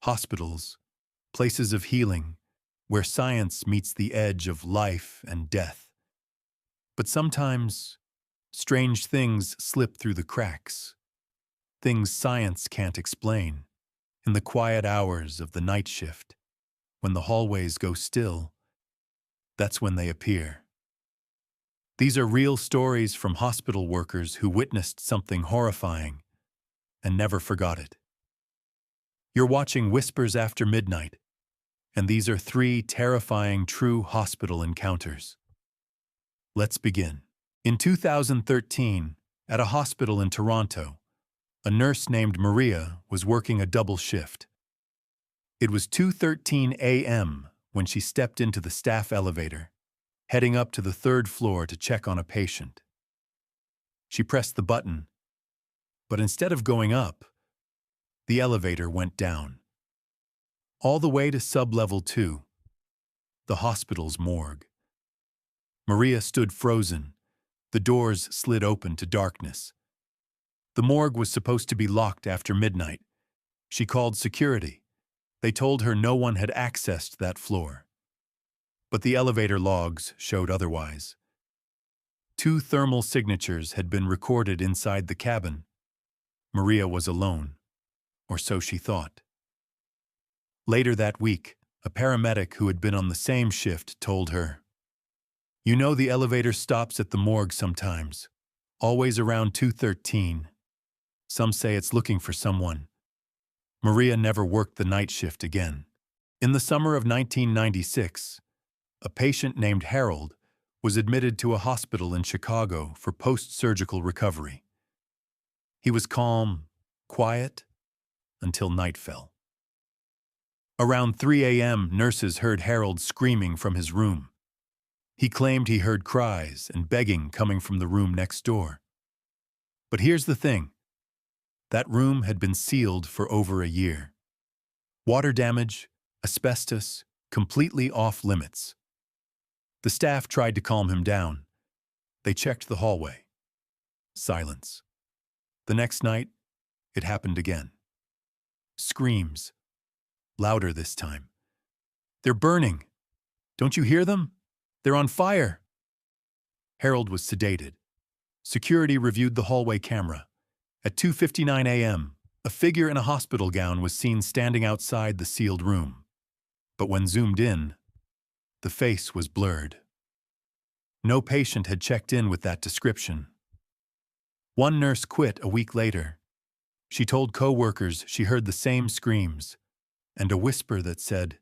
hospitals, places of healing, where science meets the edge of life and death. But sometimes, strange things slip through the cracks, things science can't explain. In the quiet hours of the night shift, when the hallways go still, that's when they appear. These are real stories from hospital workers who witnessed something horrifying and never forgot it. You're watching Whispers After Midnight, and these are 3 terrifying true hospital encounters. Let's begin. In 2013, at a hospital in Toronto, a nurse named Maria was working a double shift. It was 2:13 a.m. when she stepped into the staff elevator, heading up to the 3rd floor to check on a patient. She pressed the button, but instead of going up, the elevator went down. All the way to sub-level 2, the hospital's morgue. Maria stood frozen. The doors slid open to darkness. The morgue was supposed to be locked after midnight. She called security. They told her no one had accessed that floor. But the elevator logs showed otherwise. 2 thermal signatures had been recorded inside the cabin. Maria was alone, or so she thought. Later that week, a paramedic who had been on the same shift told her, "You know the elevator stops at the morgue sometimes, always around 2:13. Some say it's looking for someone." Maria never worked the night shift again. In the summer of 1996, a patient named Harold was admitted to a hospital in Chicago for post-surgical recovery. He was calm, quiet, until night fell. Around 3 a.m., nurses heard Harold screaming from his room. He claimed he heard cries and begging coming from the room next door. But here's the thing. That room had been sealed for over a year. Water damage, asbestos, completely off limits. The staff tried to calm him down. They checked the hallway. Silence. The next night, it happened again. Screams. Louder this time. "They're burning. Don't you hear them? They're on fire." Harold was sedated. Security reviewed the hallway camera. At 2:59 a.m., a figure in a hospital gown was seen standing outside the sealed room. But when zoomed in, the face was blurred. No patient had checked in with that description. One nurse quit a week later. She told co-workers she heard the same screams and a whisper that said,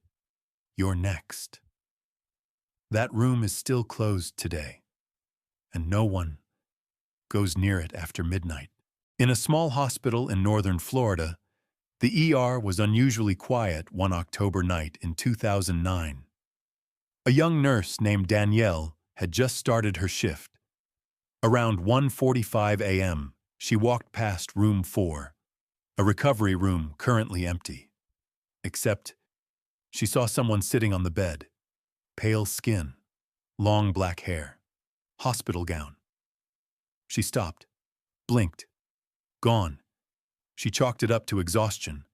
"You're next." That room is still closed today, and no one goes near it after midnight. In a small hospital in northern Florida, the ER was unusually quiet one October night in 2009. A young nurse named Danielle had just started her shift. Around 1:45 a.m., she walked past room 4, a recovery room currently empty. Except, she saw someone sitting on the bed, pale skin, long black hair, hospital gown. She stopped, blinked. Gone. She chalked it up to exhaustion.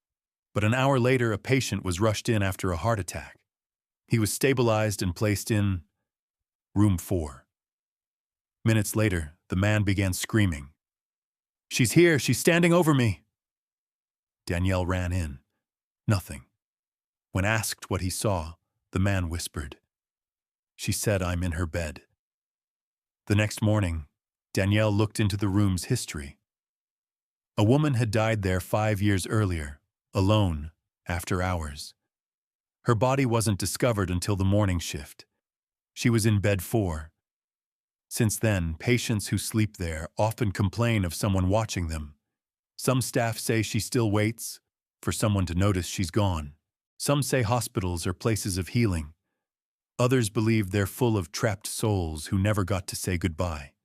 But an hour later, a patient was rushed in after a heart attack. He was stabilized and placed in room 4. Minutes later, the man began screaming. "She's here! She's standing over me!" Danielle ran in. Nothing. When asked what he saw, the man whispered, "She said I'm in her bed." The next morning, Danielle looked into the room's history. A woman had died there 5 years earlier, alone, after hours. Her body wasn't discovered until the morning shift. She was in bed 4. Since then, patients who sleep there often complain of someone watching them. Some staff say she still waits for someone to notice she's gone. Some say hospitals are places of healing. Others believe they're full of trapped souls who never got to say goodbye.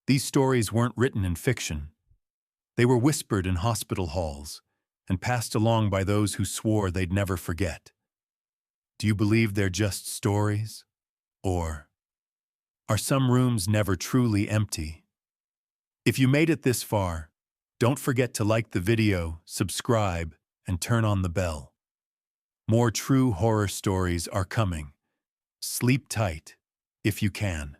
These stories weren't written in fiction. They were whispered in hospital halls and passed along by those who swore they'd never forget. Do you believe they're just stories? Or are some rooms never truly empty? If you made it this far, don't forget to like the video, subscribe, and turn on the bell. More true horror stories are coming. Sleep tight, if you can.